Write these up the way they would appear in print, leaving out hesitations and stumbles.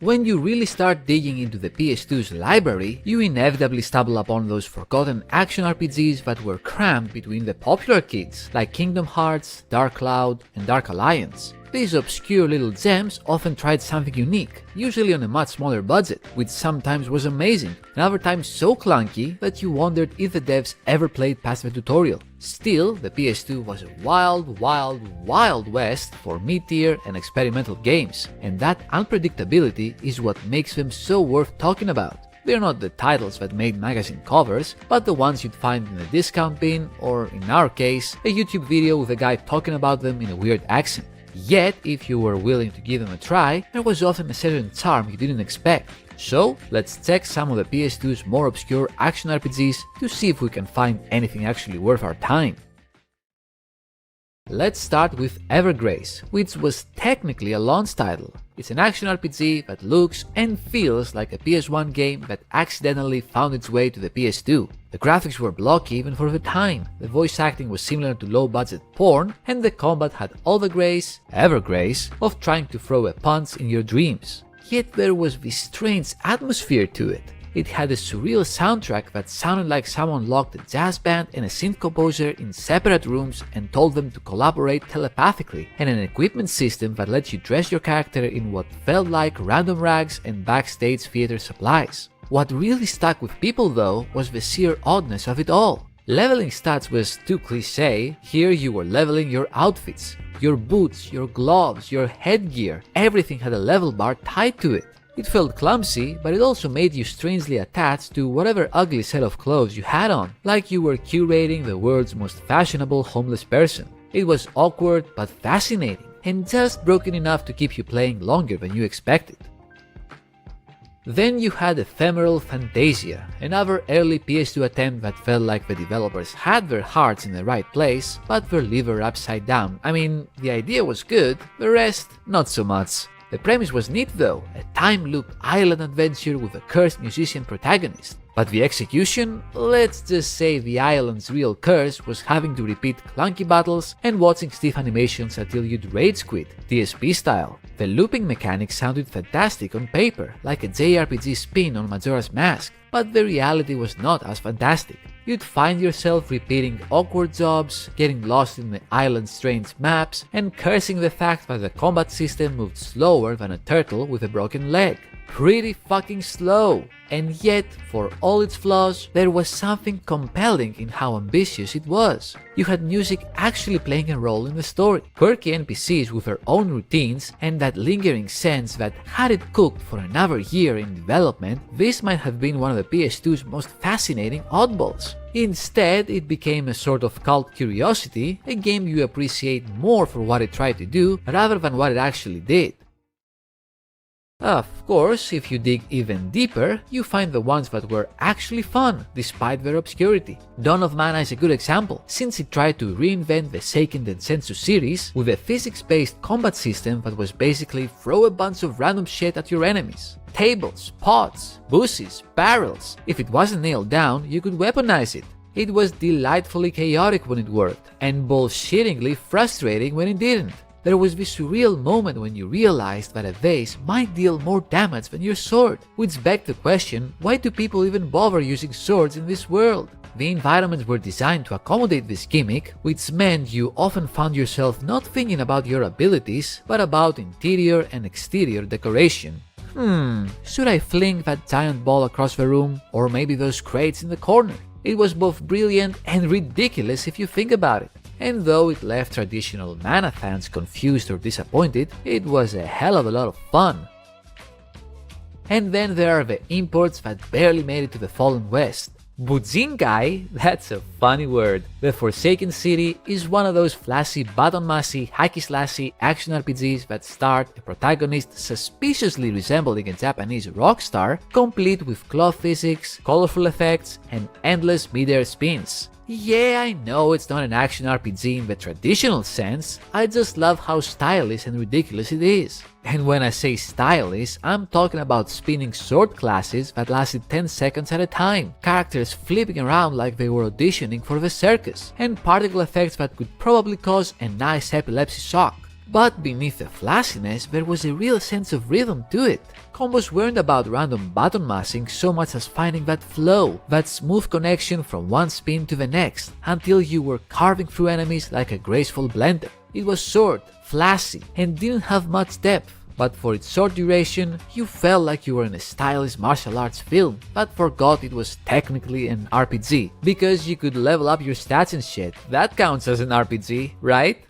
When you really start digging into the PS2's library, you inevitably stumble upon those forgotten action RPGs that were crammed between the popular kits, like Kingdom Hearts, Dark Cloud, and Dark Alliance. These obscure little gems often tried something unique, usually on a much smaller budget, which sometimes was amazing, and other times so clunky that you wondered if the devs ever played past the tutorial. Still, the PS2 was a wild west for mid-tier and experimental games, and that unpredictability is what makes them so worth talking about. They're not the titles that made magazine covers, but the ones you'd find in a discount bin, or in our case, a YouTube video with a guy talking about them in a weird accent. Yet, if you were willing to give them a try, there was often a certain charm you didn't expect. So, let's check some of the PS2's more obscure action RPGs to see if we can find anything actually worth our time. Let's start with Evergrace, which was technically a launch title. It's an action RPG that looks and feels like a PS1 game that accidentally found its way to the PS2. The graphics were blocky even for the time, the voice acting was similar to low-budget porn, and the combat had all the grace, Evergrace, of trying to throw a punch in your dreams. Yet there was this strange atmosphere to it. It had a surreal soundtrack that sounded like someone locked a jazz band and a synth composer in separate rooms and told them to collaborate telepathically, and an equipment system that lets you dress your character in what felt like random rags and backstage theater supplies. What really stuck with people though was the sheer oddness of it all. Leveling stats was too cliché. Here you were leveling your outfits, your boots, your gloves, your headgear, everything had a level bar tied to it. It felt clumsy, but it also made you strangely attached to whatever ugly set of clothes you had on, like you were curating the world's most fashionable homeless person. It was awkward but fascinating, and just broken enough to keep you playing longer than you expected. Then you had Ephemeral Fantasia, another early PS2 attempt that felt like the developers had their hearts in the right place, but their liver upside down. I mean, the idea was good, the rest, not so much. The premise was neat though, a time loop island adventure with a cursed musician protagonist. But the execution? Let's just say the island's real curse was having to repeat clunky battles and watching stiff animations until you'd rage quit, TSP style. The looping mechanics sounded fantastic on paper, like a JRPG spin on Majora's Mask, but the reality was not as fantastic. You'd find yourself repeating awkward jobs, getting lost in the island's strange maps, and cursing the fact that the combat system moved slower than a turtle with a broken leg. Pretty fucking slow. And yet, for all its flaws, there was something compelling in how ambitious it was. You had music actually playing a role in the story, quirky NPCs with their own routines, and that lingering sense that had it cooked for another year in development, this might have been one of the PS2's most fascinating oddballs. Instead, it became a sort of cult curiosity, a game you appreciate more for what it tried to do rather than what it actually did. Of course, if you dig even deeper, you find the ones that were actually fun, despite their obscurity. Dawn of Mana is a good example, since it tried to reinvent the Seiken Densetsu series with a physics-based combat system that was basically throw a bunch of random shit at your enemies. Tables, pots, bushes, barrels. If it wasn't nailed down, you could weaponize it. It was delightfully chaotic when it worked, and bullshittingly frustrating when it didn't. There was this surreal moment when you realized that a vase might deal more damage than your sword, which begged the question, why do people even bother using swords in this world? The environments were designed to accommodate this gimmick, which meant you often found yourself not thinking about your abilities, but about interior and exterior decoration. Should I fling that giant ball across the room, or maybe those crates in the corner? It was both brilliant and ridiculous if you think about it. And though it left traditional Mana fans confused or disappointed, it was a hell of a lot of fun. And then there are the imports that barely made it to the Fallen West. Bujinkai? That's a funny word. The Forsaken City is one of those flashy button-mashy, hacky-slashy action RPGs that start a protagonist suspiciously resembling a Japanese rock star, complete with claw physics, colorful effects, and endless mid-air spins. Yeah, I know it's not an action RPG in the traditional sense, I just love how stylish and ridiculous it is. And when I say stylish, I'm talking about spinning sword classes that lasted 10 seconds at a time, characters flipping around like they were auditioning for the circus, and particle effects that could probably cause a nice epilepsy shock. But beneath the flashiness, there was a real sense of rhythm to it. Combos weren't about random button mashing so much as finding that flow, that smooth connection from one spin to the next, until you were carving through enemies like a graceful blender. It was short, flashy, and didn't have much depth. But for its short duration, you felt like you were in a stylish martial arts film, but forgot it was technically an RPG, because you could level up your stats and shit. That counts as an RPG, right?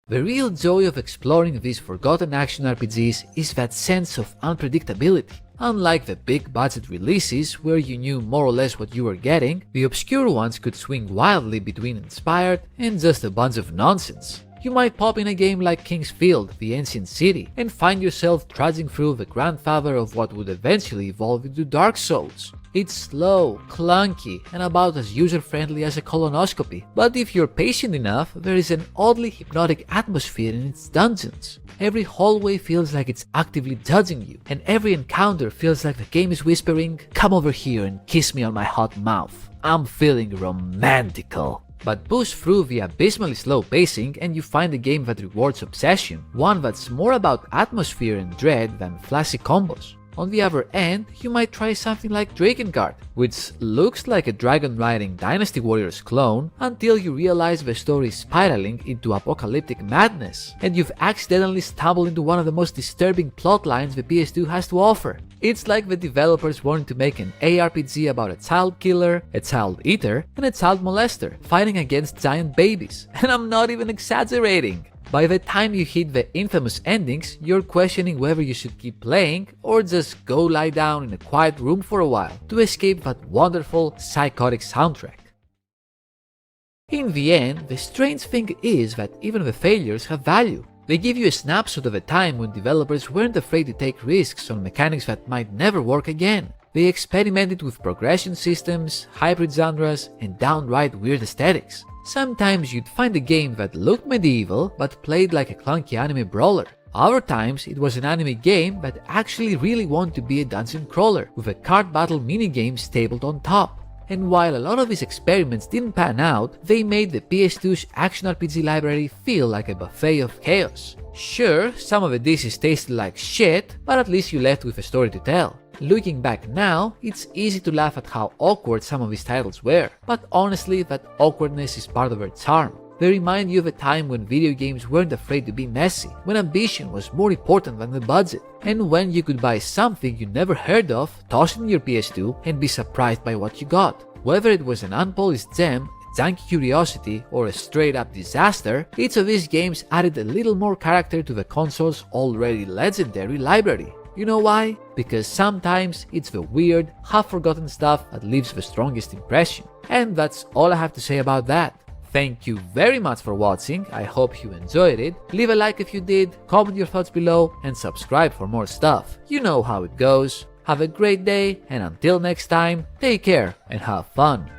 The real joy of exploring these forgotten action RPGs is that sense of unpredictability. Unlike the big budget releases where you knew more or less what you were getting, the obscure ones could swing wildly between inspired and just a bunch of nonsense. You might pop in a game like King's Field, the Ancient City, and find yourself trudging through the grandfather of what would eventually evolve into Dark Souls. It's slow, clunky, and about as user-friendly as a colonoscopy, but if you're patient enough, there is an oddly hypnotic atmosphere in its dungeons. Every hallway feels like it's actively judging you, and every encounter feels like the game is whispering, "Come over here and kiss me on my hot mouth. I'm feeling romantical." But push through the abysmally slow pacing and you find a game that rewards obsession, one that's more about atmosphere and dread than flashy combos. On the other end, you might try something like Drakengard, which looks like a dragon riding Dynasty Warriors clone until you realize the story is spiraling into apocalyptic madness, and you've accidentally stumbled into one of the most disturbing plot lines the PS2 has to offer. It's like the developers wanted to make an ARPG about a child killer, a child eater, and a child molester fighting against giant babies, and I'm not even exaggerating. By the time you hit the infamous endings, you're questioning whether you should keep playing or just go lie down in a quiet room for a while to escape that wonderful, psychotic soundtrack. In the end, the strange thing is that even the failures have value. They give you a snapshot of a time when developers weren't afraid to take risks on mechanics that might never work again. They experimented with progression systems, hybrid genres, and downright weird aesthetics. Sometimes you'd find a game that looked medieval but played like a clunky anime brawler. Other times it was an anime game that actually really wanted to be a dungeon crawler with a card battle minigame stapled on top. And while a lot of these experiments didn't pan out, they made the PS2's action RPG library feel like a buffet of chaos. Sure, some of the dishes tasted like shit, but at least you left with a story to tell. Looking back now, it's easy to laugh at how awkward some of these titles were, but honestly that awkwardness is part of their charm. They remind you of a time when video games weren't afraid to be messy, when ambition was more important than the budget, and when you could buy something you never heard of, toss it in your PS2, and be surprised by what you got. Whether it was an unpolished gem, a janky curiosity, or a straight-up disaster, each of these games added a little more character to the console's already legendary library. You know why? Because sometimes it's the weird, half-forgotten stuff that leaves the strongest impression. And that's all I have to say about that. Thank you very much for watching, I hope you enjoyed it. Leave a like if you did, comment your thoughts below, and subscribe for more stuff. You know how it goes. Have a great day, and until next time, take care and have fun.